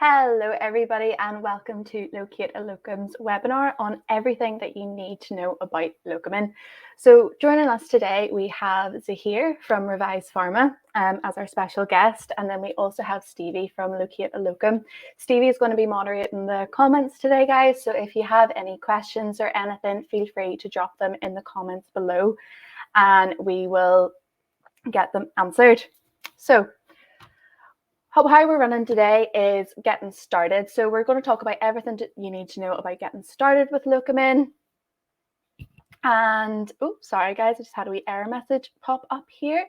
Hello everybody and welcome to Locate a Locum's webinar on everything that you need to know about locuming. So joining us today we have Zaheer from Revise Pharma as our special guest, and then we also have Stevie from Locate a Locum. Stevie is going to be moderating the comments today, guys, so if you have any questions or anything, feel free to drop them in the comments below and we will get them answered. So how we're running today is getting started. So we're going to talk about everything you need to know about getting started with locuming. And oh, sorry guys, I just had a wee error message pop up here.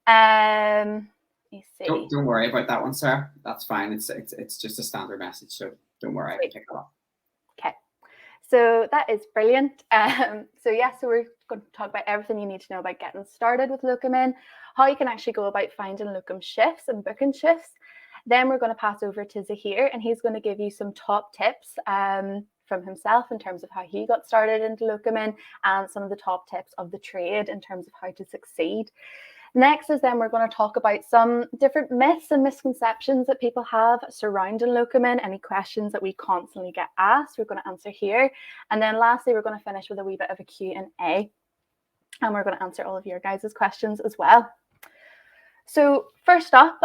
Let me see. Don't worry about that one, Sarah. That's fine. It's just a standard message, so don't worry. I can pick it up. Okay, so that is brilliant. So we're going to talk about everything you need to know about getting started with locuming, how you can actually go about finding locum shifts and booking shifts. Then we're going to pass over to Zaheer, and he's going to give you some top tips from himself in terms of how he got started into locuming and some of the top tips of the trade in terms of how to succeed. Next is then we're going to talk about some different myths and misconceptions that people have surrounding locuming, any questions that we constantly get asked, we're going to answer here. And then lastly, we're going to finish with a wee bit of a Q&A, and we're going to answer all of your guys' questions as well. So first up,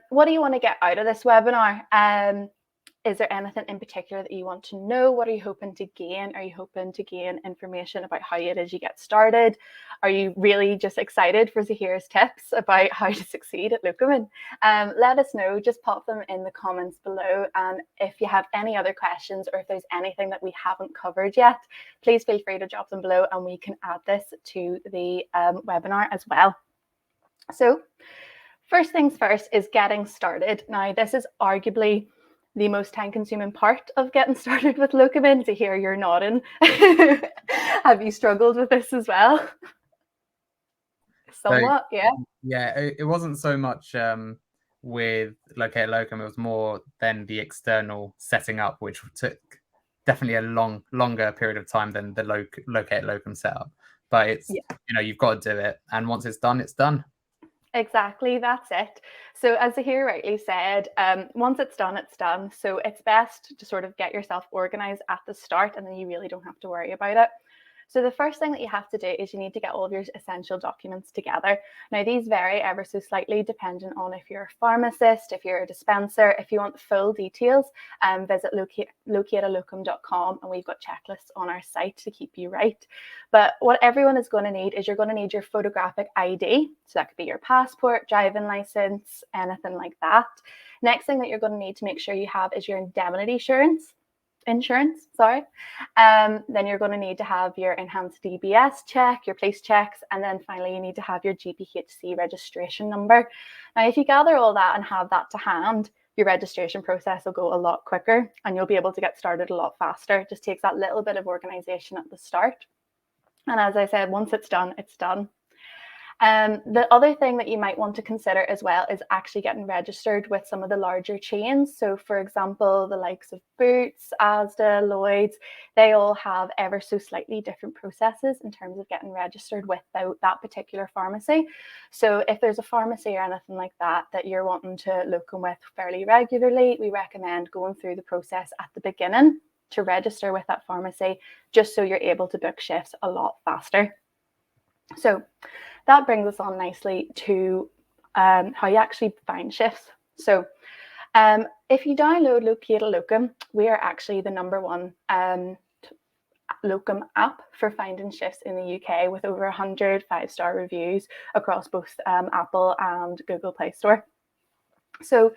what do you want to get out of this webinar? Is there anything in particular that you want to know? What are you hoping to gain? Are you hoping to gain information about how it is you get started? Are you really just excited for Zaheer's tips about how to succeed at locuming? Let us know. Just pop them in the comments below. And if you have any other questions or if there's anything that we haven't covered yet, please feel free to drop them below and we can add this to the webinar as well. So first things first is getting started. Now, this is arguably the most time-consuming part of getting started with locuming. To hear you're nodding. Have you struggled with this as well? Somewhat, so, yeah. It wasn't so much with Locate Locum. It was more than the external setting up, which took definitely a longer period of time than the Locate Locum setup. But it's you've got to do it, and once it's done, it's done. Exactly, that's it. So as Zaheer rightly said, once it's done, it's done. So it's best to sort of get yourself organized at the start, and then you really don't have to worry about it. So the first thing that you have to do is you need to get all of your essential documents together. Now, these vary ever so slightly depending on if you're a pharmacist, if you're a dispenser. If you want full details, visit locatealocum.com, and we've got checklists on our site to keep you right. But what everyone is going to need is you're going to need your photographic ID. So that could be your passport, driving license, anything like that. Next thing that you're going to need to make sure you have is your indemnity insurance. Then you're going to need to have your enhanced DBS check, your police checks, and then finally you need to have your GPHC registration number. Now, if you gather all that and have that to hand, your registration process will go a lot quicker and you'll be able to get started a lot faster. It just takes that little bit of organization at the start. And as I said, once it's done, it's done. The other thing that you might want to consider as well is actually getting registered with some of the larger chains. So for example, the likes of Boots, Asda, Lloyd's, they all have ever so slightly different processes in terms of getting registered with that particular pharmacy. So if there's a pharmacy or anything like that you're wanting to locum with fairly regularly, we recommend going through the process at the beginning to register with that pharmacy, just so you're able to book shifts a lot faster. So that brings us on nicely to how you actually find shifts. So if you download Locate a Locum, we are actually the #1 Locum app for finding shifts in the UK, with over 100 5-star reviews across both Apple and Google Play Store. So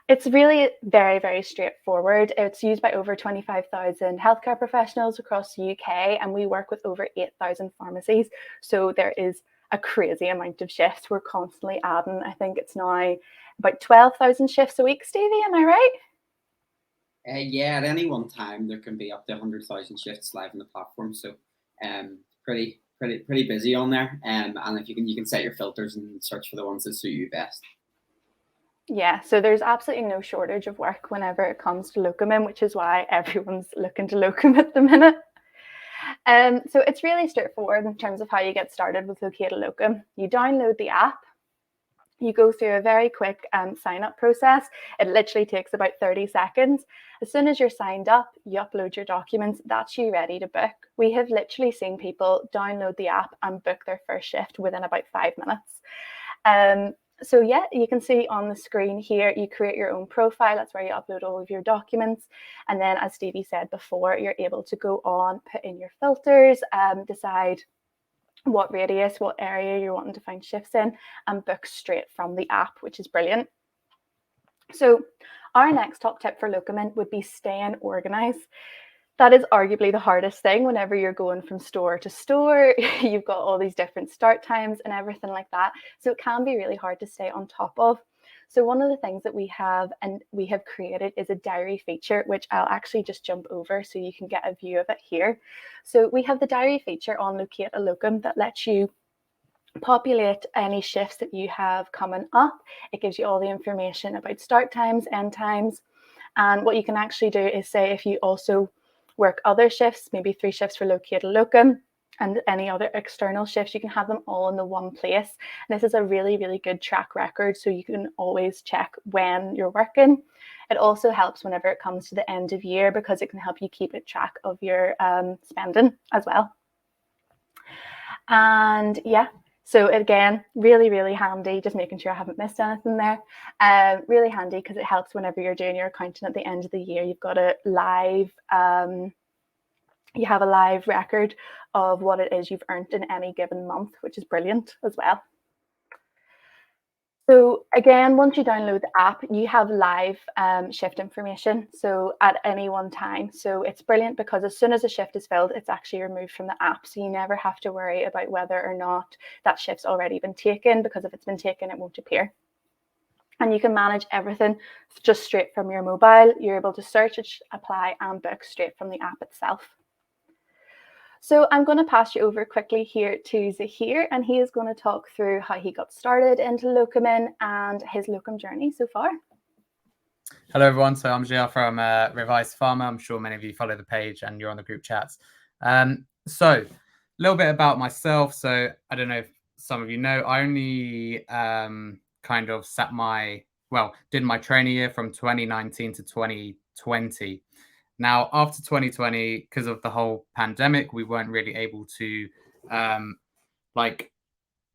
it's really very, very straightforward. It's used by over 25,000 healthcare professionals across the UK, and we work with over 8,000 pharmacies. So there is a crazy amount of shifts. We're constantly adding. I think it's now about 12,000 shifts a week, Stevie, am I right? Yeah, at any one time there can be up to 100,000 shifts live on the platform. So pretty busy on there. And if you can set your filters and search for the ones that suit you best. Yeah, so there's absolutely no shortage of work whenever it comes to locuming, which is why everyone's looking to locum at the minute. So it's really straightforward in terms of how you get started with Locate a Locum. You download the app, You go through a very quick sign-up process. It literally takes about 30 seconds. As soon as you're signed up, you upload your documents, that's you ready to book. We have literally seen people download the app and book their first shift within about 5 minutes. So yeah, you can see on the screen here, you create your own profile. That's where you upload all of your documents. And then, as Stevie said before, you're able to go on, put in your filters, decide what radius, what area you're wanting to find shifts in, and book straight from the app, which is brilliant. So our next top tip for Locuming would be staying organized. That is arguably the hardest thing whenever you're going from store to store. You've got all these different start times and everything like that. So it can be really hard to stay on top of. So one of the things that we have created is a diary feature, which I'll actually just jump over so you can get a view of it here. So we have the diary feature on Locate a Locum that lets you populate any shifts that you have coming up. It gives you all the information about start times, end times. And what you can actually do is say if you also work other shifts, maybe 3 shifts for Locate a Locum and any other external shifts, you can have them all in the one place. And this is a really, really good track record, so you can always check when you're working. It also helps whenever it comes to the end of year because it can help you keep a track of your spending as well. And yeah, so again, really, really handy, just making sure I haven't missed anything there. Really handy because it helps whenever you're doing your accounting at the end of the year. You've got a live, you have a live record of what it is you've earned in any given month, which is brilliant as well. So again, once you download the app, you have live shift information, so at any one time. So it's brilliant because as soon as a shift is filled, it's actually removed from the app. So you never have to worry about whether or not that shift's already been taken, because if it's been taken, it won't appear. And you can manage everything just straight from your mobile. You're able to search, apply, and book straight from the app itself. So I'm going to pass you over quickly here to Zaheer, and he is going to talk through how he got started into Locuming and his locum journey so far. Hello, everyone. So I'm Zaheer from Revised Pharma. I'm sure many of you follow the page and you're on the group chats. So a little bit about myself. So I don't know if some of you know, I only kind of did my training year from 2019 to 2020. Now, after 2020, because of the whole pandemic, we weren't really able to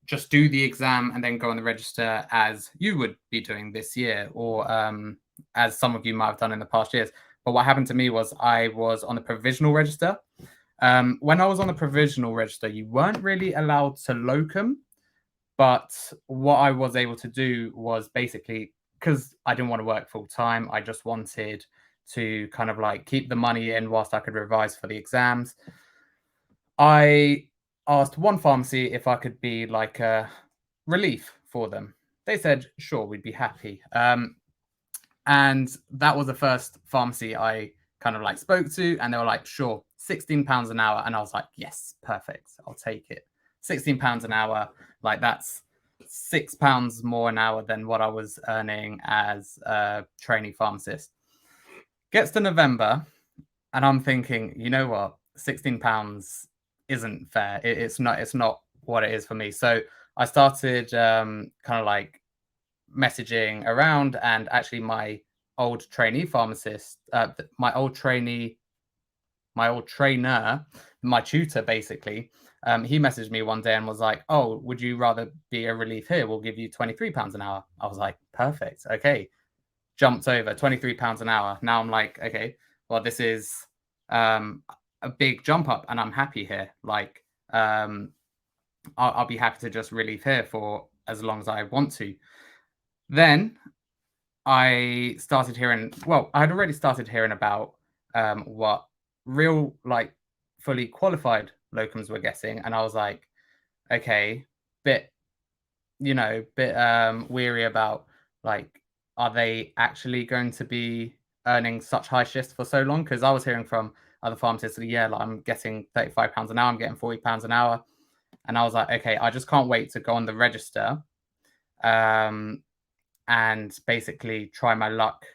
just do the exam and then go on the register as you would be doing this year, or as some of you might have done in the past years. But what happened to me was I was on the provisional register. When I was on the provisional register, you weren't really allowed to locum. But what I was able to do was basically, because I didn't want to work full time, I just wanted to kind of keep the money in whilst I could revise for the exams. I asked one pharmacy if I could be like a relief for them. They said, sure, we'd be happy. And that was the first pharmacy I kind of spoke to, and they were like, sure, £16 an hour. And I was like, yes, perfect. I'll take it. £16 an hour. That's £6 more an hour than what I was earning as a trainee pharmacist. Gets to November, and I'm thinking, you know what, £16 isn't fair. It's not what it is for me. So I started messaging around, and actually my old trainee pharmacist, my old trainer, my tutor basically, he messaged me one day and was like, oh, would you rather be a relief here? We'll give you £23 an hour. I was like, perfect. Okay. Jumped over £23 an hour. Now I'm like, okay, well, this is a big jump up, and I'm happy here. I'll be happy to just relieve here for as long as I want to. Then I started hearing, I had already started hearing about what real, fully qualified locums were getting. And I was like, okay, bit weary about, are they actually going to be earning such high shifts for so long? Because I was hearing from other pharmacists that, I'm getting £35 an hour, I'm getting £40 an hour. And I was like, okay, I just can't wait to go on the register and basically try my luck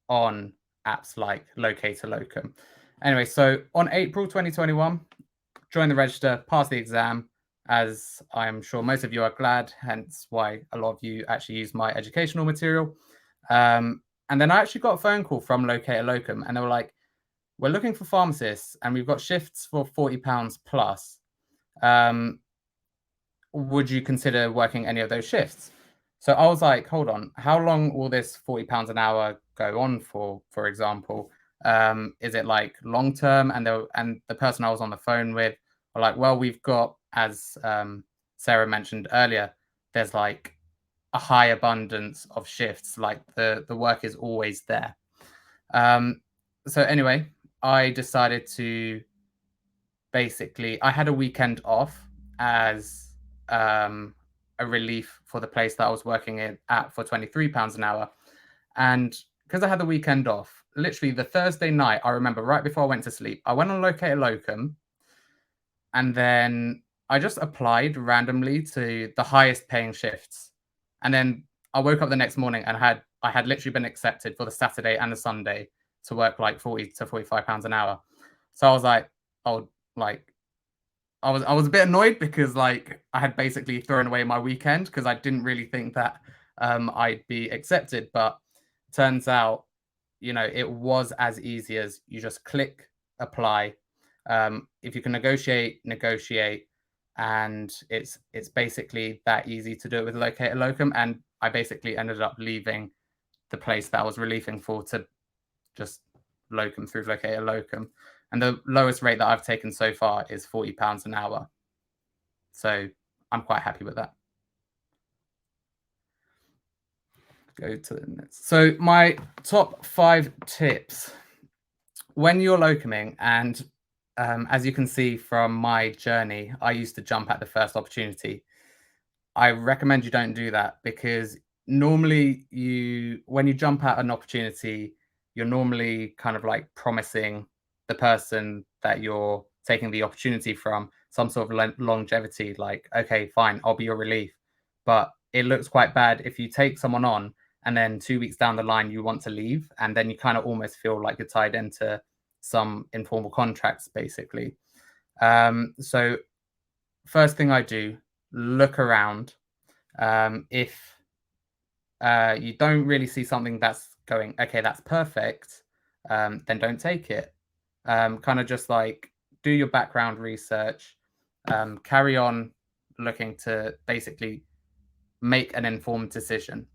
on apps like Locate a Locum. Anyway, so on April 2021, joined the register, passed the exam, as I'm sure most of you are glad, hence why a lot of you actually use my educational material. And then I actually got a phone call from Locate a Locum, and they were like, we're looking for pharmacists and we've got shifts for £40 plus. Would you consider working any of those shifts? So I was like, hold on, how long will this £40 an hour go on for example? Is it like long term? And the person I was on the phone with were like, well, we've got, as Sarah mentioned earlier, there's like a high abundance of shifts, like the work is always there. So anyway, I decided to basically, I had a weekend off as a relief for the place that I was working at for £23 an hour. And because I had the weekend off, literally the Thursday night, I remember right before I went to sleep, I went on Locate a Locum, and then I just applied randomly to the highest paying shifts. And then I woke up the next morning and I had literally been accepted for the Saturday and the Sunday to work like 40 to £45 an hour. So I was like, oh, like I was a bit annoyed because like I had basically thrown away my weekend because I didn't really think that I'd be accepted. But turns out, you know, it was as easy as you just click apply. If you can negotiate, and it's basically that easy to do it with Locate a Locum. And I basically ended up leaving the place that I was relieving for to just locum through Locate a Locum. And the lowest rate that I've taken so far is £40 an hour. So I'm quite happy with that. Go to the next. So my top 5 tips when you're locuming, and as you can see from my journey, I used to jump at the first opportunity. I recommend you don't do that because normally when you jump at an opportunity, you're normally kind of like promising the person that you're taking the opportunity from some sort of longevity, like, okay, fine, I'll be your relief. But it looks quite bad if you take someone on and then 2 weeks down the line you want to leave, and then you kind of almost feel like you're tied into some informal contracts, basically. So first thing I do, look around. If you don't really see something that's going, okay, that's perfect, then don't take it. Kind of just like do your background research, carry on looking to basically make an informed decision.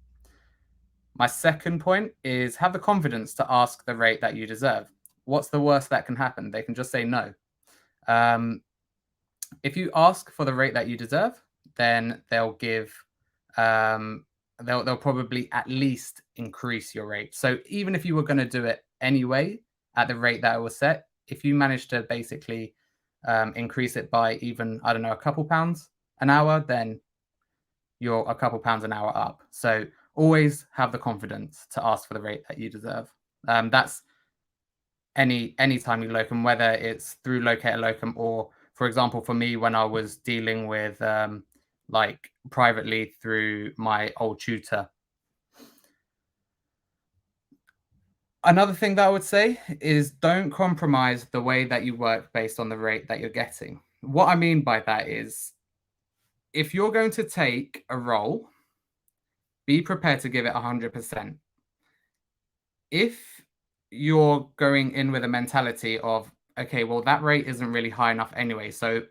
My second point is have the confidence to ask the rate that you deserve. What's the worst that can happen? They can just say no. If you ask for the rate that you deserve, then they'll give they'll probably at least increase your rate. So even if you were going to do it anyway at the rate that it was set, if you manage to basically increase it by even, I don't know, a couple pounds an hour, then you're a couple pounds an hour up. So always have the confidence to ask for the rate that you deserve. That's any time you locum, whether it's through Locate a Locum or, for example, for me, when I was dealing with like privately through my old tutor. Another thing that I would say is don't compromise the way that you work based on the rate that you're getting. What I mean by that is if you're going to take a role, be prepared to give it 100%. If you're going in with a mentality of, okay, well, that rate isn't really high enough anyway, so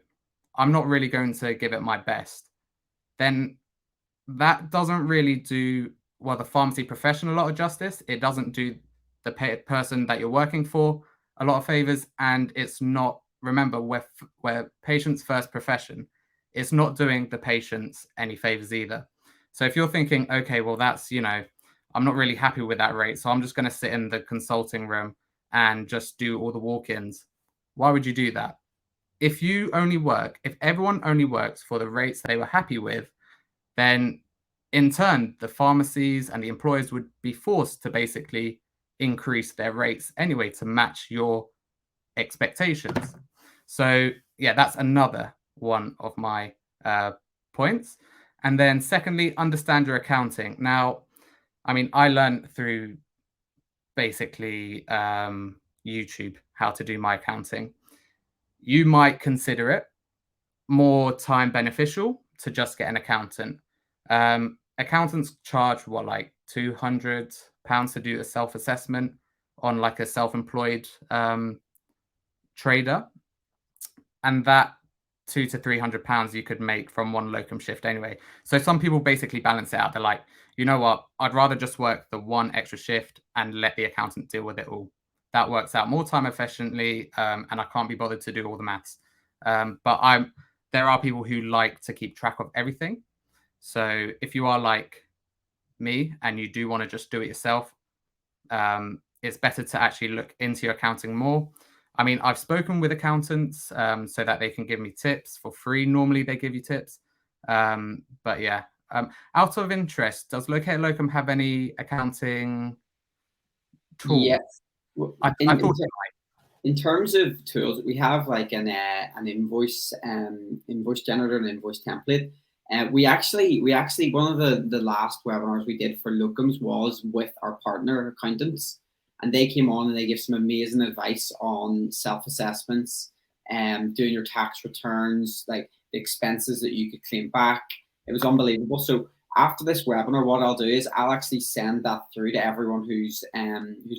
I'm not really going to give it my best, then that doesn't really do, well, the pharmacy profession a lot of justice. It doesn't do the person that you're working for a lot of favors. And it's not, remember, we're patients' first profession. It's not doing the patients any favors either. So if you're thinking, okay, well, that's, you know, I'm not really happy with that rate, so I'm just going to sit in the consulting room and just do all the walk-ins. Why would you do that? If everyone only works for the rates they were happy with, then in turn, the pharmacies and the employers would be forced to basically increase their rates anyway to match your expectations. So yeah, that's another one of my points. And then secondly, understand your accounting. Now, I mean, I learned through basically YouTube how to do my accounting. You might consider it. more time beneficial to just get an accountant. Accountants charge what, like £200 to do a self-assessment on like a self-employed trader, and that £200 to £300 you could make from one locum shift anyway. So some people basically balance it out. They're like, you know what, I'd rather just work the one extra shift and let the accountant deal with it all. That works out more time efficiently, and I can't be bothered to do all the maths. But there are people who like to keep track of everything. So if you are like me and you do want to just do it yourself, it's better to actually look into your accounting more. I mean, I've spoken with accountants so that they can give me tips for free. Normally they give you tips. But yeah, out of interest, does Locate Locum have any accounting tools? Yes. I thought in terms of tools, we have like an invoice generator and invoice template. We actually one of the last webinars we did for Locums was with our partner accountants, and they came on and they gave some amazing advice on self-assessments and doing your tax returns, like the expenses that you could claim back. It was unbelievable. So after this webinar, what I'll do is I'll actually send that through to everyone who's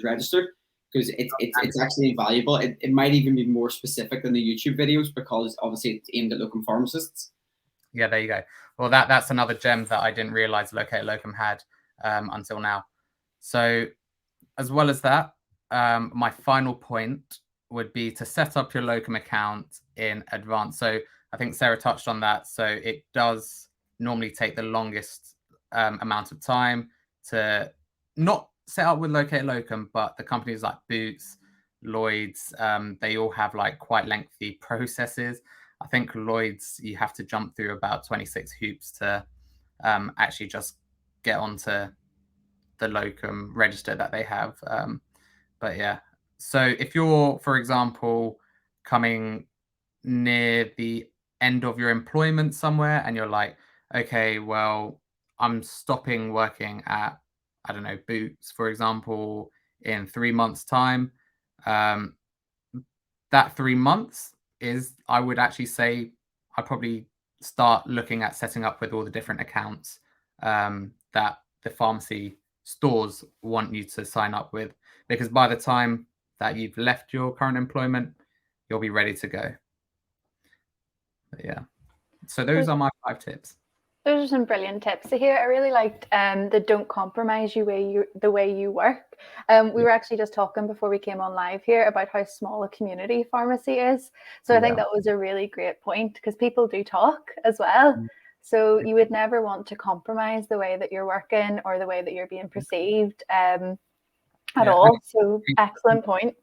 registered, because it's actually invaluable. It might even be more specific than the YouTube videos, because obviously it's aimed at locum pharmacists. Yeah, there you go. Well, that's another gem that I didn't realize Locate Locum had until now. So as well as that, my final point would be to set up your locum account in advance. So I think Sarah touched on that. So it does normally take the longest amount of time to not set up with Locate Locum, but the companies like Boots, Lloyd's, they all have like quite lengthy processes. I think Lloyd's, you have to jump through about 26 hoops to actually just get onto the locum register that they have. But yeah, so if you're, for example, coming near the end of your employment somewhere and you're like, okay, well, I'm stopping working at, I don't know, Boots, for example, in 3 months' time, that 3 months is, I would actually say, I probably start looking at setting up with all the different accounts that the pharmacy stores want you to sign up with, because by the time that you've left your current employment, you'll be ready to go. But yeah, so those are my 5 tips. Those are some brilliant tips. So here, I really liked the don't compromise the way you work. We were actually just talking before we came on live here about how small a community pharmacy is. So I think that was a really great point, because people do talk as well. So you would never want to compromise the way that you're working or the way that you're being perceived at all. So excellent point.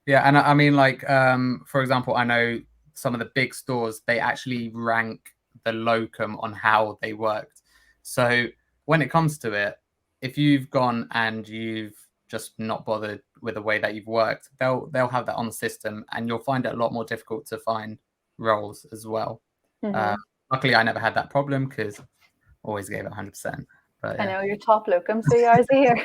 Yeah, and I mean, like, for example, I know some of the big stores, they actually rank the locum on how they worked. So when it comes to it, if you've gone and you've just not bothered with the way that you've worked, they'll have that on the system, and you'll find it a lot more difficult to find roles as well. Luckily, I never had that problem, because always gave it 100%. But, yeah. I know you're top locum, so you are here.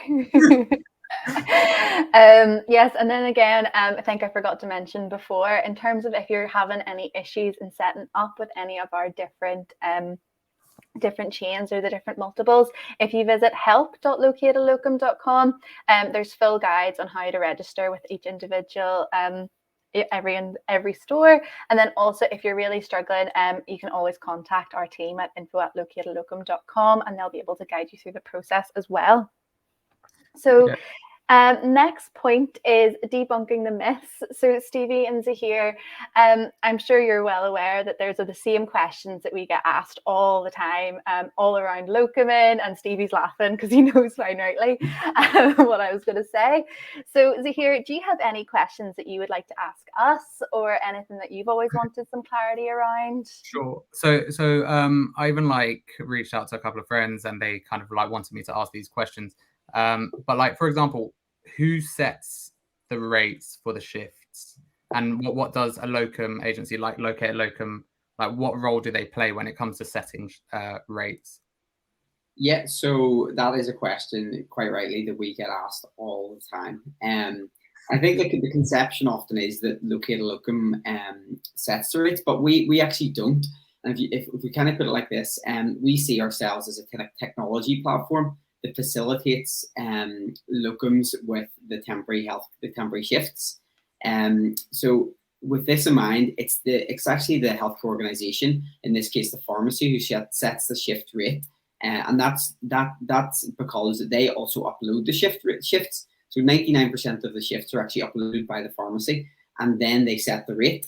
Yes, and then again, I think I forgot to mention before, in terms of if you're having any issues in setting up with any of our different chains or the different multiples, if you visit help.locatelocum.com, there's full guides on how to register with each individual every store. And then also, if you're really struggling, you can always contact our team at info@locatelocum.com, and they'll be able to guide you through the process as well. So next point is debunking the myths. So Stevie and Zaheer, I'm sure you're well aware that there's the same questions that we get asked all the time, all around locuming, and Stevie's laughing because he knows fine rightly what I was going to say. So Zaheer, do you have any questions that you would like to ask us, or anything that you've always wanted some clarity around? Sure. So I even like reached out to a couple of friends, and they kind of like wanted me to ask these questions. But like, for example, who sets the rates for the shifts, and what does a locum agency like Locate Locum, like what role do they play when it comes to setting rates? Yeah, so that is a question, quite rightly, that we get asked all the time. I think the conception often is that Locate Locum sets the rates, but we actually don't. And if we kind of put it like this, we see ourselves as a kind of technology platform that facilitates locums with the temporary shifts. So with this in mind, it's actually the healthcare organisation, in this case the pharmacy, who sets the shift rate, and that's because they also upload the shifts. So 99% of the shifts are actually uploaded by the pharmacy, and then they set the rate.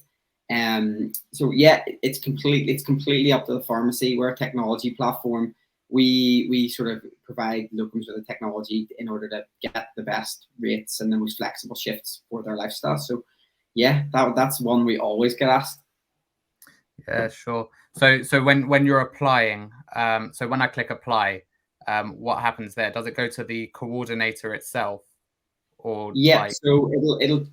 So yeah, it's completely up to the pharmacy. We're a technology platform. We sort of provide locums with the technology in order to get the best rates and the most flexible shifts for their lifestyle. So yeah, that's one we always get asked. Yeah, sure. So when you're applying, so when I click apply, what happens there? Does it go to the coordinator itself, or yeah? So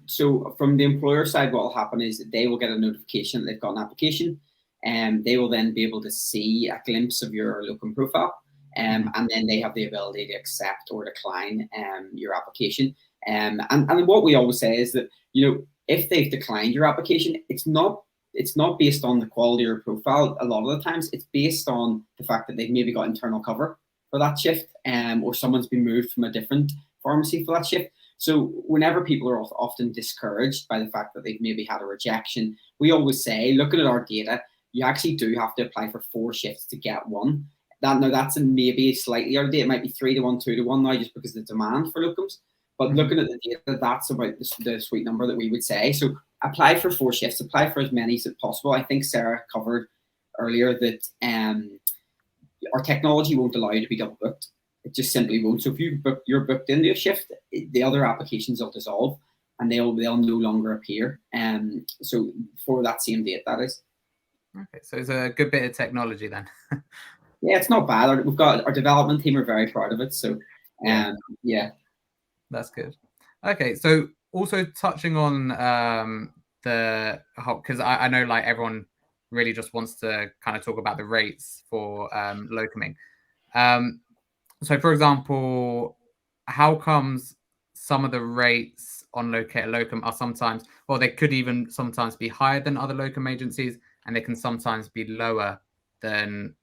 so from the employer side, what will happen is they will get a notification that they've got an application, and they will then be able to see a glimpse of your locum profile, and then they have the ability to accept or decline your application. And what we always say is that, if they've declined your application, it's not based on the quality of your profile. A lot of the times, it's based on the fact that they've maybe got internal cover for that shift, or someone's been moved from a different pharmacy for that shift. So whenever people are often discouraged by the fact that they've maybe had a rejection, we always say, looking at our data, you actually do have to apply for 4 shifts to get 1. That's maybe slightly out of date. It might be 3 to 1, 2 to 1 now, just because of the demand for locums. But looking at the data, that's about the sweet number that we would say. So apply for 4 shifts, apply for as many as possible. I think Sarah covered earlier that our technology won't allow you to be double booked. It just simply won't. So if you're booked into a shift, the other applications will dissolve and they'll no longer appear. So for that same date, that is. Okay, so it's a good bit of technology then. Yeah, it's not bad. We've got our development team are very proud of it. So yeah. That's good. Okay, so also touching on because I know like everyone really just wants to kind of talk about the rates for locuming. So for example, how comes some of the rates on Locate Locum are sometimes, or they could even sometimes be higher than other locum agencies, and they can sometimes be lower than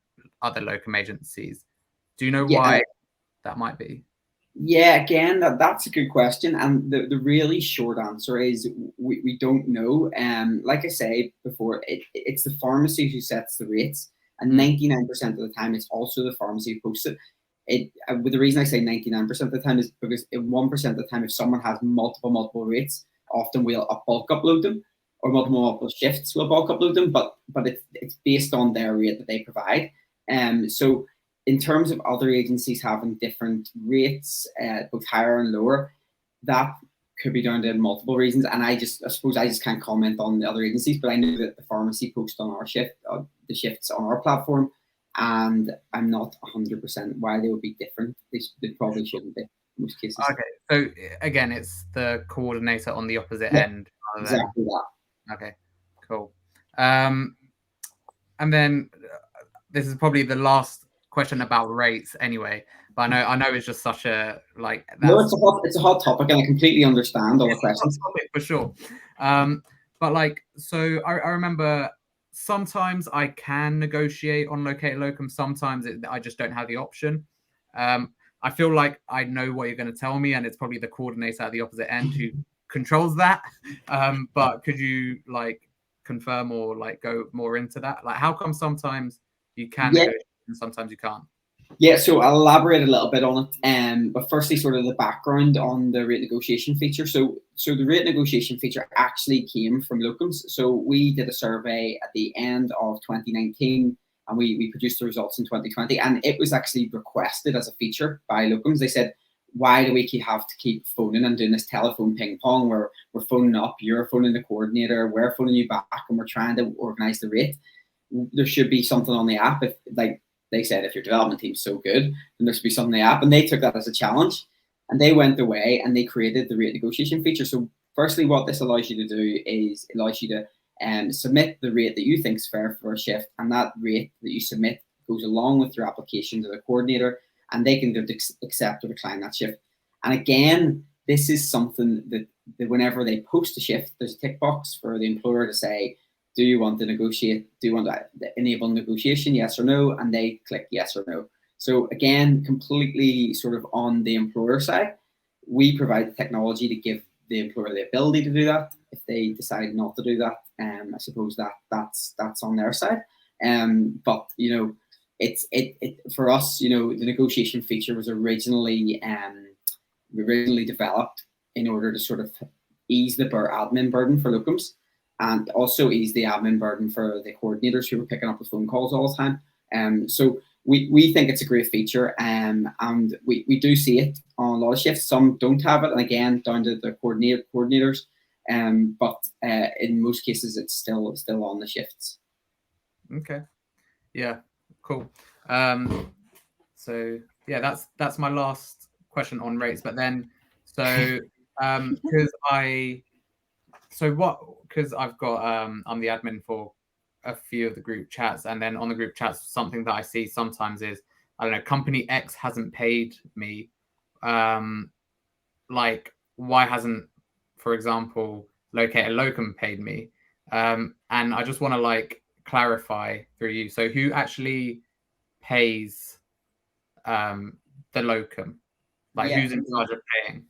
other locum agencies? Do you know why that might be? Yeah, again, that's a good question, and the really short answer is we don't know. Like I say before, it's the pharmacy who sets the rates, and 99% of the time, it's also the pharmacy who posts it. The reason I say 99% of the time is because 1% of the time, if someone has multiple rates, often we'll bulk upload them, or multiple shifts we'll bulk upload them, but it's based on their rate that they provide. So in terms of other agencies having different rates, both higher and lower, that could be down to multiple reasons. And I suppose I just can't comment on the other agencies, but I know that the pharmacy posts on our the shifts on our platform, and I'm not 100% why they would be different. They probably shouldn't be in most cases. Okay, so again, it's the coordinator on the opposite end. Exactly that. Okay, cool. And then this is probably the last question about rates anyway, but I know it's just such a like. No, it's a hot topic, and I completely understand all the questions. For sure. But like, so I remember sometimes I can negotiate on Locate Locum. Sometimes I just don't have the option. I feel like I know what you're going to tell me, and it's probably the coordinator at the opposite end who controls that. But could you like confirm or like go more into that? Like, how come sometimes you can negotiate and sometimes you can't? Yeah, so I'll elaborate a little bit on it. But firstly, sort of the background on the rate negotiation feature. So the rate negotiation feature actually came from Locums. So we did a survey at the end of 2019, and we produced the results in 2020. And it was actually requested as a feature by Locums. They said, why do we have to keep phoning and doing this telephone ping pong where we're phoning up, you're phoning the coordinator, we're phoning you back, and we're trying to organize the rate? There should be something on the app. If like they said, if your development team's so good, then there should be something in the app. And they took that as a challenge, and they went away and they created the rate negotiation feature. So firstly, what this allows you to do is it allows you to submit the rate that you think is fair for a shift, and that rate that you submit goes along with your application to the coordinator, and they can accept or decline that shift. And again, this is something that whenever they post a shift, there's a tick box for the employer to say, do you want to negotiate? Do you want to enable negotiation? Yes or no? And they click yes or no. So again, completely sort of on the employer side, we provide the technology to give the employer the ability to do that. If they decide not to do that, I suppose that's on their side. But you know, it for us, you know, the negotiation feature was originally developed in order to sort of ease the admin burden for locums, and also ease the admin burden for the coordinators who were picking up the phone calls all the time. So we think it's a great feature, and we do see it on a lot of shifts. Some don't have it, and again, down to the coordinators. But in most cases, it's still on the shifts. Okay. Yeah. Cool. So yeah, that's my last question on rates. But then, so because I've got I'm the admin for a few of the group chats, and then on the group chats, something that I see sometimes is, I don't know, company X hasn't paid me. Like, why hasn't, for example, Locate a Locum paid me? And I just want to like clarify through you. So who actually pays the Locum? Like, who's in charge of paying?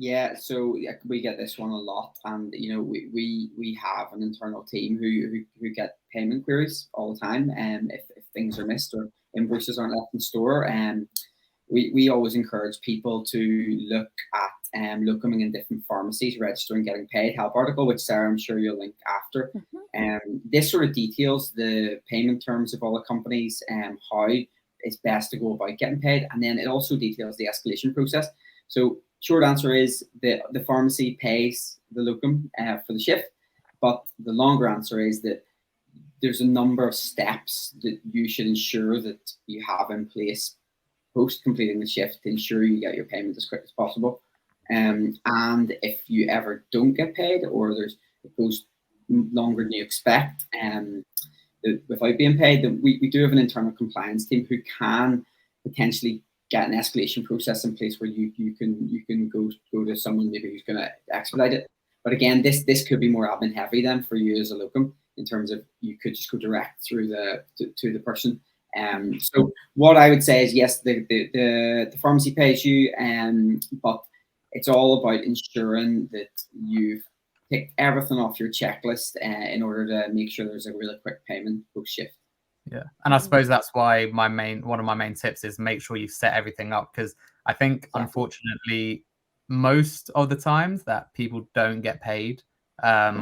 Yeah, so we get this one a lot, and you know, we have an internal team who get payment queries all the time, and if things are missed or invoices aren't left in store, and we always encourage people to look at locuming in different pharmacies, registering, getting paid help article, which Sarah, I'm sure you'll link after. This sort of details the payment terms of all the companies and how it's best to go about getting paid, and then it also details the escalation process. So short answer is the pharmacy pays the locum for the shift, but the longer answer is that there's a number of steps that you should ensure that you have in place post completing the shift to ensure you get your payment as quick as possible. And if you ever don't get paid, or it goes longer than you expect, without being paid, then we do have an internal compliance team who can potentially get an escalation process in place where you can go to someone maybe who's going to expedite it. But again, this could be more admin heavy then for you as a locum, in terms of you could just go direct through to the person. So what I would say is, yes, the pharmacy pays you, but it's all about ensuring that you've ticked everything off your checklist in order to make sure there's a really quick payment post shift. Yeah, and I suppose that's why one of my main tips is make sure you set everything up, because I think unfortunately most of the times that people don't get paid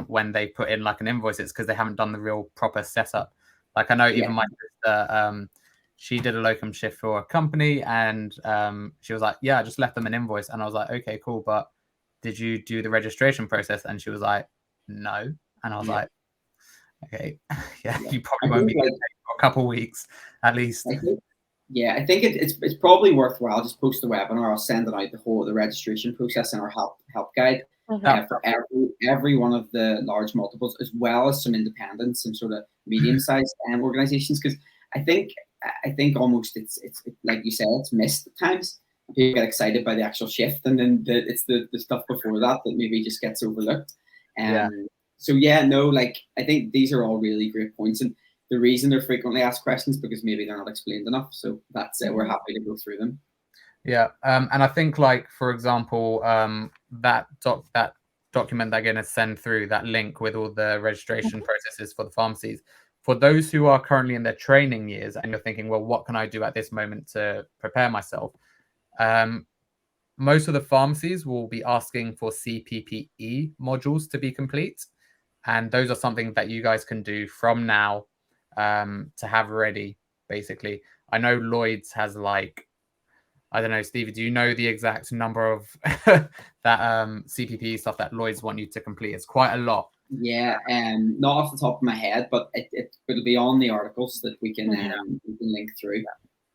when they put in like an invoice, it's because they haven't done the real proper setup. Like I know even my sister, she did a locum shift for a company, and she was like, yeah, I just left them an invoice, and I was like, okay, cool, but did you do the registration process? And she was like, no, and I was like, okay, you probably won't be getting paid for a couple of weeks at least. I think it's probably worthwhile. Just post the webinar. I'll send it out, the registration process in our help guide for every one of the large multiples, as well as some independents and sort of medium-sized organizations. Because I think almost it's like you said, it's missed at times. People get excited by the actual shift, and then it's the stuff before that maybe just gets overlooked. So like I think these are all really great points, and the reason they're frequently asked questions because maybe they're not explained enough. So that's it. We're happy to go through them. Yeah, and I think, like, for example, that document they're going to send through, that link with all the registration processes for the pharmacies, for those who are currently in their training years and you're thinking, well, what can I do at this moment to prepare myself? Most of the pharmacies will be asking for CPPE modules to be complete. And those are something that you guys can do from now to have ready, basically. I know Lloyd's has, like, I don't know, Stevie, do you know the exact number of that CPP stuff that Lloyd's want you to complete? It's quite a lot. Yeah, not off the top of my head, but it'll be on the articles that we can link through.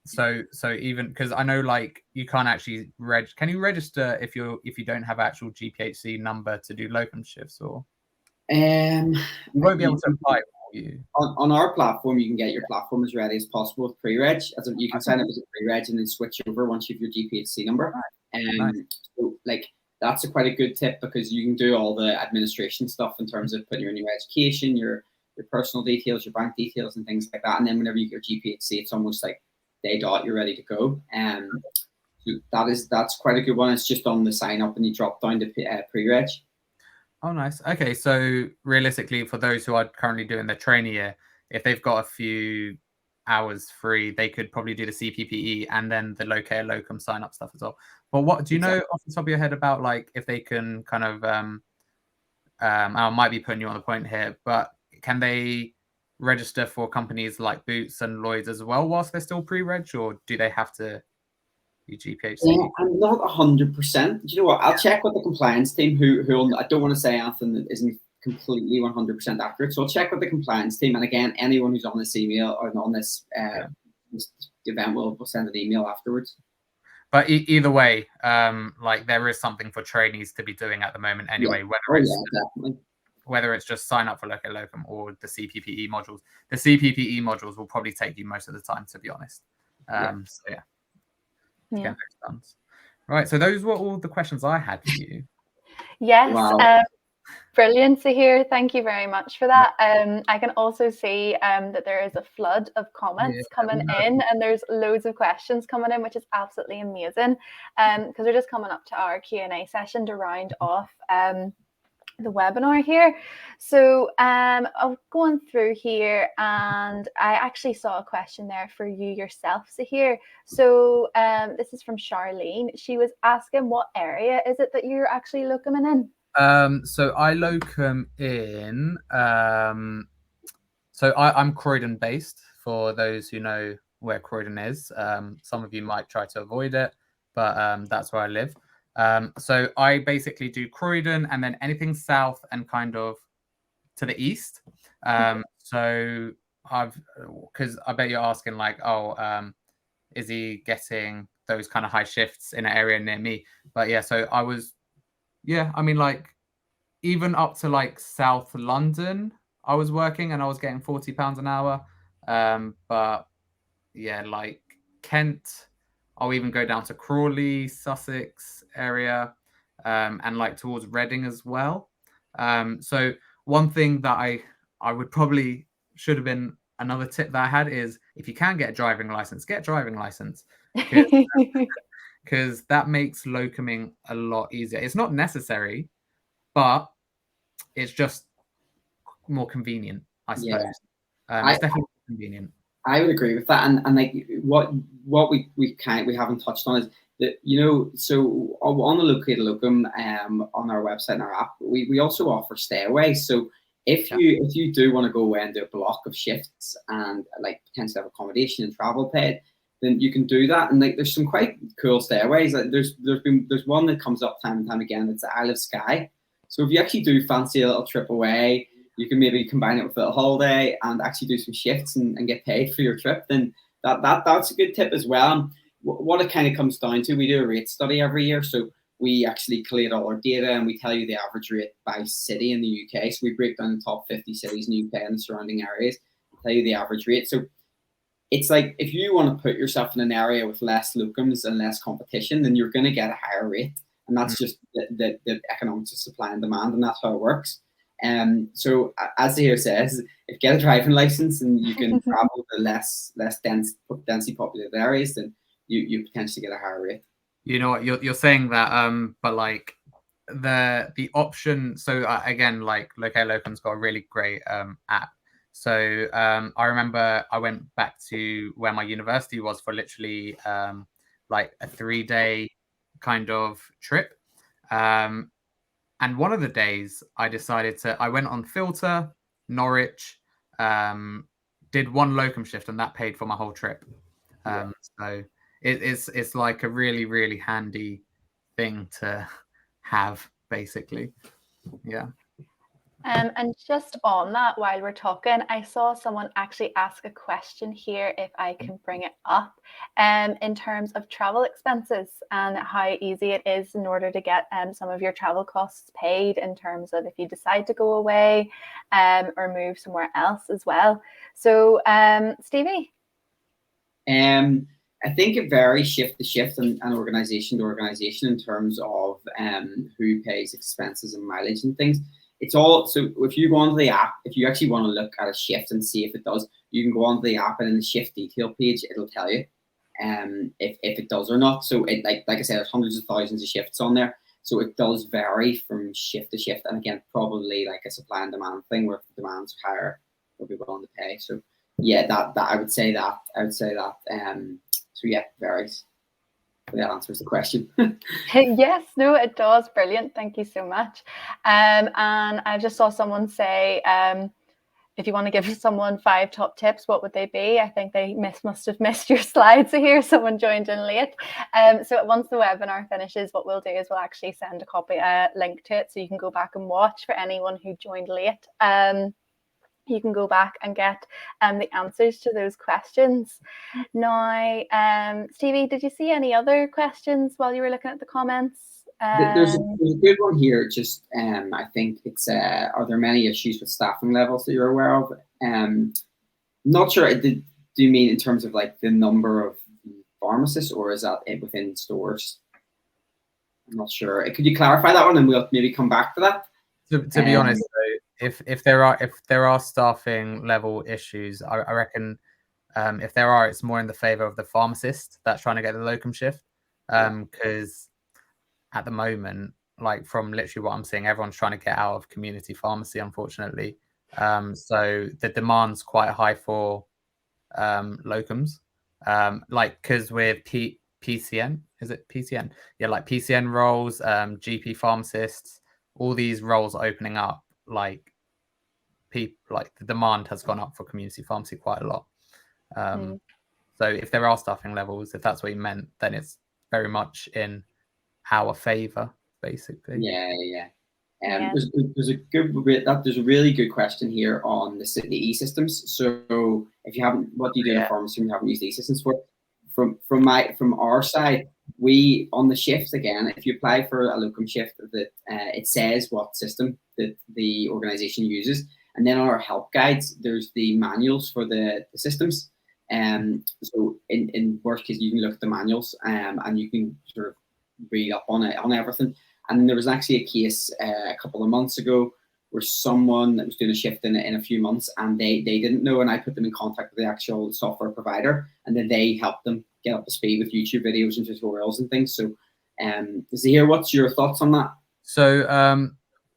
So even because I know, like, you can't actually can you register if you don't have actual GPHC number to do locum shifts, or you won't be able to apply for you? On our platform, you can get your platform as ready as possible with pre-reg. You can sign up as a pre-reg and then switch over once you have your GPHC number. So, like, that's quite a good tip, because you can do all the administration stuff in terms of putting in your education, your personal details, your bank details, and things like that. And then whenever you get your GPHC, it's almost like day dot, you're ready to go. So that's quite a good one. It's just on the sign up, and you drop down to pre-reg. Oh, nice. Okay, so realistically, for those who are currently doing their trainee year, if they've got a few hours free, they could probably do the CPPE and then the Locum sign up stuff as well. But what do you know off the top of your head about, like, if they can kind of I might be putting you on the point here, but can they register for companies like Boots and Lloyd's as well whilst they're still pre-reg, or do they have to be GPHC? Yeah, I'm not 100%. Do you know what? I'll check with the compliance team. Who I don't want to say anything that isn't completely 100% accurate. So I'll check with the compliance team. And again, anyone who's on this email or on this, this event will send an email afterwards. But either way, like, there is something for trainees to be doing at the moment anyway, whether it's just sign up for Locum or the CPPE modules. The CPPE modules will probably take you most of the time, to be honest. So yeah. Get those done. Right, so those were all the questions I had for you. Yes. Wow. Brilliant, Zaheer. Thank you very much for that. I can also see that there is a flood of comments coming in, and there's loads of questions coming in, which is absolutely amazing, because we're just coming up to our Q&A session to round off the webinar here. So I'm going through here, and I actually saw a question there for you yourself, Zaheer. So this is from Charlene. She was asking, what area is it that you're actually locuming in? So I locum in, so I'm Croydon based, for those who know where Croydon is. Some of you might try to avoid it, but that's where I live. So I basically do Croydon and then anything south and kind of to the east. So because I bet you're asking, like, is he getting those kind of high shifts in an area near me? But yeah, so I was, I mean, like, even up to like South London, I was working and I was getting £40 an hour. But yeah, like Kent, I'll even go down to Crawley, Sussex area, and like towards Reading as well. So one thing that I would probably should have been another tip that I had is, if you can get a driving license, get a driving license, because that makes locuming a lot easier. It's not necessary, but it's just more convenient, I suppose. It's definitely convenient. I would agree with that, and like what we haven't touched on is that, you know, so on the Located Locum on our website and our app, we also offer stayaways. So if you do want to go away and do a block of shifts and like potentially have accommodation and travel paid, then you can do that. And like, there's some quite cool stayaways. Like there's one that comes up time and time again. It's the Isle of Skye. So if you actually do fancy a little trip away, you can maybe combine it with a holiday and actually do some shifts and get paid for your trip. Then that's a good tip as well. What it kind of comes down to, we do a rate study every year. So we actually collate all our data and we tell you the average rate by city in the UK. So we break down the top 50 cities in the UK and the surrounding areas, tell you the average rate. So it's like, if you want to put yourself in an area with less locums and less competition, then you're going to get a higher rate. And that's just the economics of supply and demand, and that's how it works. So as Zaheer says, if you get a driving license and you can travel to less densely populated areas, then you potentially get a higher rate. You know what, you're saying that, but like the option. So again, like Locum's got a really great app. So I remember I went back to where my university was for literally like a 3-day kind of trip. And one of the days I went on Filter, Norwich, did one locum shift, and that paid for my whole trip. So it's like a really, really handy thing to have, basically. Yeah. And just on that, while we're talking, I saw someone actually ask a question here, if I can bring it up, in terms of travel expenses and how easy it is in order to get some of your travel costs paid, in terms of if you decide to go away or move somewhere else as well. So Stevie? I think it varies shift to shift and organisation to organisation in terms of who pays expenses and mileage and things. It's all, so if you go onto the app, if you actually want to look at a shift and see if it does, you can go onto the app and in the shift detail page, it'll tell you if it does or not. So it like I said, there's hundreds of thousands of shifts on there. So it does vary from shift to shift. And again, probably like a supply and demand thing where if the demand's higher, they'll be willing to pay. So yeah, that I would say that. So yeah, varies. That answers the question. Yes, no, it does. Brilliant. Thank you so much. And I just saw someone say, if you want to give someone 5 top tips, what would they be? I think they must have missed your slides here. Someone joined in late. So once the webinar finishes, what we'll do is we'll actually send a link to it so you can go back and watch for anyone who joined late. You can go back and get the answers to those questions. Now, Stevie, did you see any other questions while you were looking at the comments? There's a good one here. Just I think it's are there many issues with staffing levels that you're aware of? Not sure. Do you mean in terms of like the number of pharmacists, or is that within stores? I'm not sure. Could you clarify that one, and we'll maybe come back to that? To be honest, though, if there are staffing level issues, I reckon if there are, it's more in the favor of the pharmacist that's trying to get the locum shift, because at the moment, like from literally what I'm seeing, everyone's trying to get out of community pharmacy, unfortunately. So the demand's quite high for locums, like because with PCN, is it PCN? Yeah, like PCN roles, GP pharmacists, all these roles opening up, like the demand has gone up for community pharmacy quite a lot. So if there are staffing levels, if that's what you meant, then it's very much in our favor, basically. Yeah. There's a really good question here on the e-systems. So if you haven't, what do you do in a pharmacy when you haven't used e-systems for? From our side, we on the shifts again, if you apply for a locum shift, that it says what system that the organisation uses, and then on our help guides, there's the manuals for the systems. So in worst case, you can look at the manuals, and you can sort of read up on it, on everything. And there was actually a case a couple of months ago where someone that was doing a shift in a few months, and they didn't know, and I put them in contact with the actual software provider, and then they helped them get up to speed with YouTube videos and tutorials and things. So Zaheer, what's your thoughts on that? So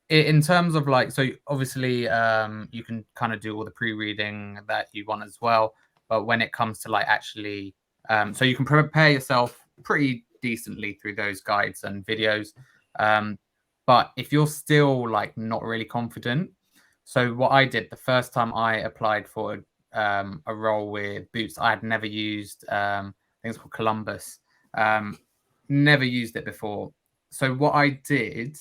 in terms of like, so obviously you can kind of do all the pre-reading that you want as well, but when it comes to like actually so you can prepare yourself pretty decently through those guides and videos, but if you're still like not really confident, so what I did the first time I applied for a role with Boots, I had never used I think it's called Columbus, never used it before. So what I did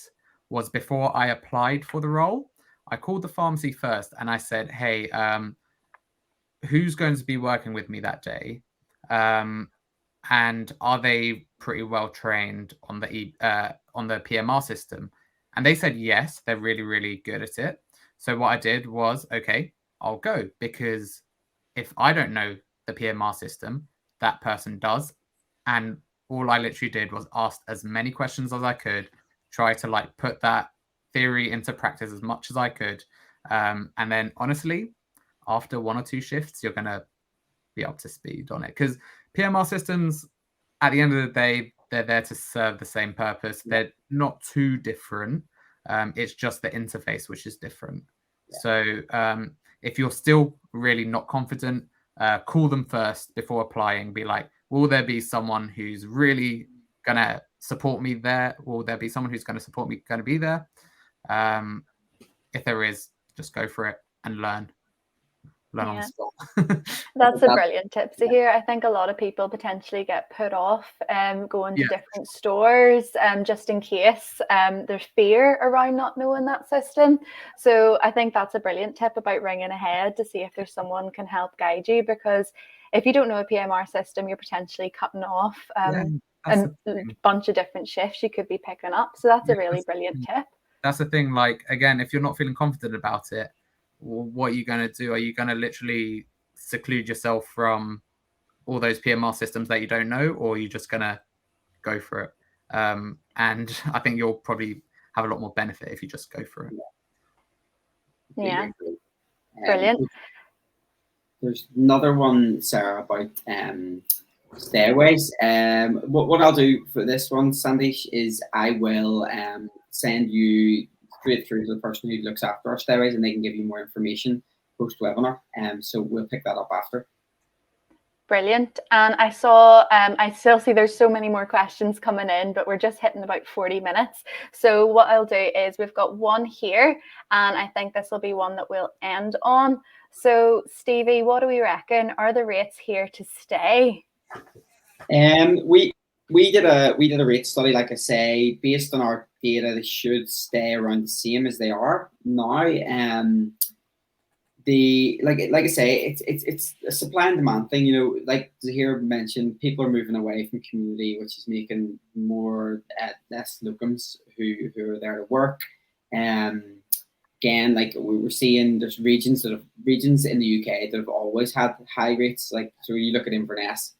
was, before I applied for the role, I called the pharmacy first and I said, hey, who's going to be working with me that day? And are they pretty well trained on the PMR system? And they said yes, they're really, really good at it. So what I did was, okay, I'll go, because if I don't know the PMR system, that person does. And all I literally did was ask as many questions as I could, try to like put that theory into practice as much as I could. And then honestly, after 1 or 2 shifts, you're going to be up to speed on it, because PMR systems, at the end of the day, they're there to serve the same purpose. They're not too different. It's just the interface which is different. Yeah. So if you're still really not confident, call them first before applying. Be like, will there be someone who's really going to support me there? Will there be someone who's going to support me, going to be there? If there is, just go for it and learn on the spot. That's a brilliant tip to hear. I think a lot of people potentially get put off going to different stores just in case there's fear around not knowing that system. So I think that's a brilliant tip about ringing ahead to see if there's someone can help guide you, because if you don't know a PMR system, you're potentially cutting off a bunch of different shifts you could be picking up. So that's a really brilliant tip. That's the thing. Like, again, if you're not feeling confident about it, what are you going to do? Are you going to literally seclude yourself from all those PMR systems that you don't know, or are you just gonna go for it? And I think you'll probably have a lot more benefit if you just go for it. Yeah, brilliant. There's another one, Sarah, about stairways. What I'll do for this one, Sandesh, is I will send you straight through to the person who looks after our stairways, and they can give you more information post webinar. So we'll pick that up after. Brilliant. And I saw, I still see there's so many more questions coming in, but we're just hitting about 40 minutes. So what I'll do is we've got one here, and I think this will be one that we'll end on. So Stevie, what do we reckon? Are the rates here to stay? We did a rate study, like I say, based on our data, they should stay around the same as they are now. Like I say, it's a supply and demand thing. You know, like Zaheer mentioned, people are moving away from community, which is making more less locums who are there to work. Again, like we were seeing, there's regions in the UK that have always had high rates. Like, so you look at Inverness,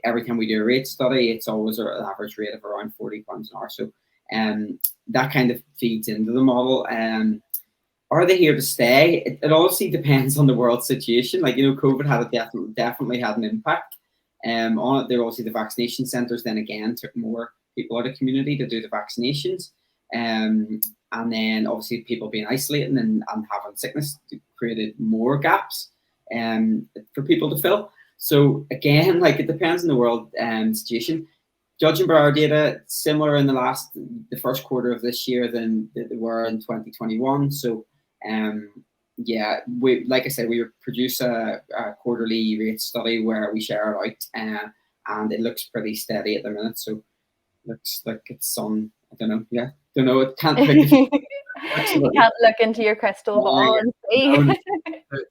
every time we do a rate study, it's always an average rate of around £40 an hour. So that kind of feeds into the model. Are they here to stay? It obviously depends on the world situation. Like, you know, COVID had definitely had an impact on it. There were obviously the vaccination centres then again took more people out of community to do the vaccinations. And then obviously people being isolating and having sickness created more gaps for people to fill. So again, like it depends on the world situation. Judging by our data, similar in the first quarter of this year than they were in 2021. So yeah, like I said, we produce a quarterly rate study where we share it out, and it looks pretty steady at the minute. So looks like it's on. I don't know. Yeah, don't know. It can't. You can't look into your crystal ball and see.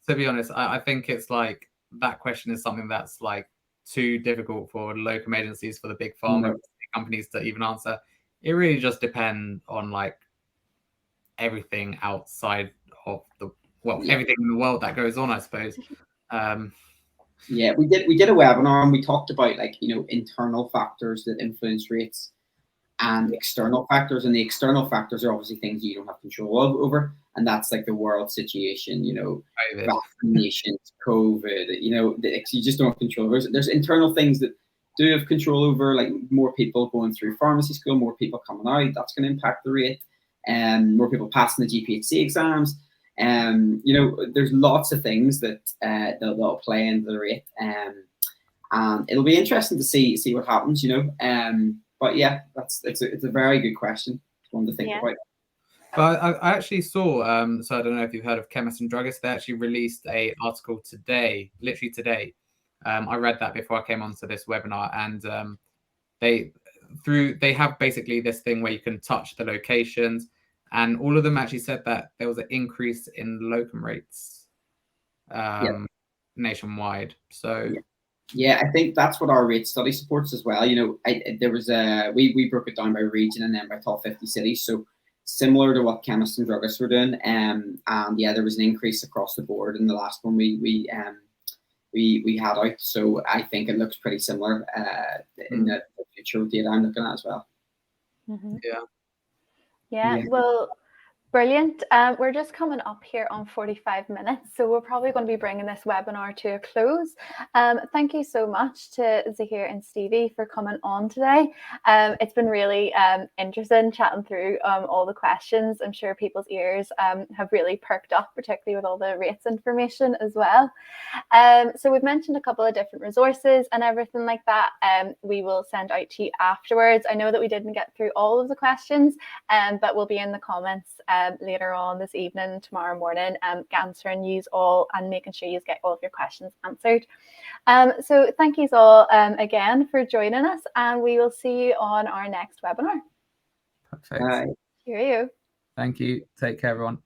To be honest, I think it's like that question is something that's like too difficult for locum agencies, for the big pharma companies to even answer. It really just depends on like everything outside of everything in the world that goes on, I suppose. Yeah, we did a webinar and we talked about, like, you know, internal factors that influence rates and external factors, and the external factors are obviously things you don't have control over, and that's like the world situation, you know, vaccinations, COVID, you know, you just don't have control over. There's internal things that do have control over, like more people going through pharmacy school, more people coming out, that's going to impact the rate, and more people passing the GPHC exams. You know, there's lots of things that that'll play into the rate, and it'll be interesting to see what happens, you know. But yeah, it's a very good question. One to think about. But I actually saw, so I don't know if you've heard of Chemists and Druggists. They actually released an article today, literally today. I read that before I came onto this webinar, and they have basically this thing where you can touch the locations, and all of them actually said that there was an increase in locum rates nationwide. So. Yeah, I think that's what our rate study supports as well. You know, there was we broke it down by region and then by top 50 cities. So similar to what Chemists and Druggists were doing. And yeah, there was an increase across the board in the last one we had out. So I think it looks pretty similar in the future data I'm looking at as well. Mm-hmm. Yeah. Well, brilliant. We're just coming up here on 45 minutes, so we're probably going to be bringing this webinar to a close. Thank you so much to Zaheer and Stevie for coming on today. It's been really interesting chatting through all the questions. I'm sure people's ears have really perked up, particularly with all the rates information as well. So we've mentioned a couple of different resources and everything like that. We will send out to you afterwards. I know that we didn't get through all of the questions, but we'll be in the comments later on this evening, tomorrow morning, answering you all and making sure you get all of your questions answered. So thank you all again for joining us, and we will see you on our next webinar. Perfect. Bye. Cheerio. Thank you. Take care, everyone.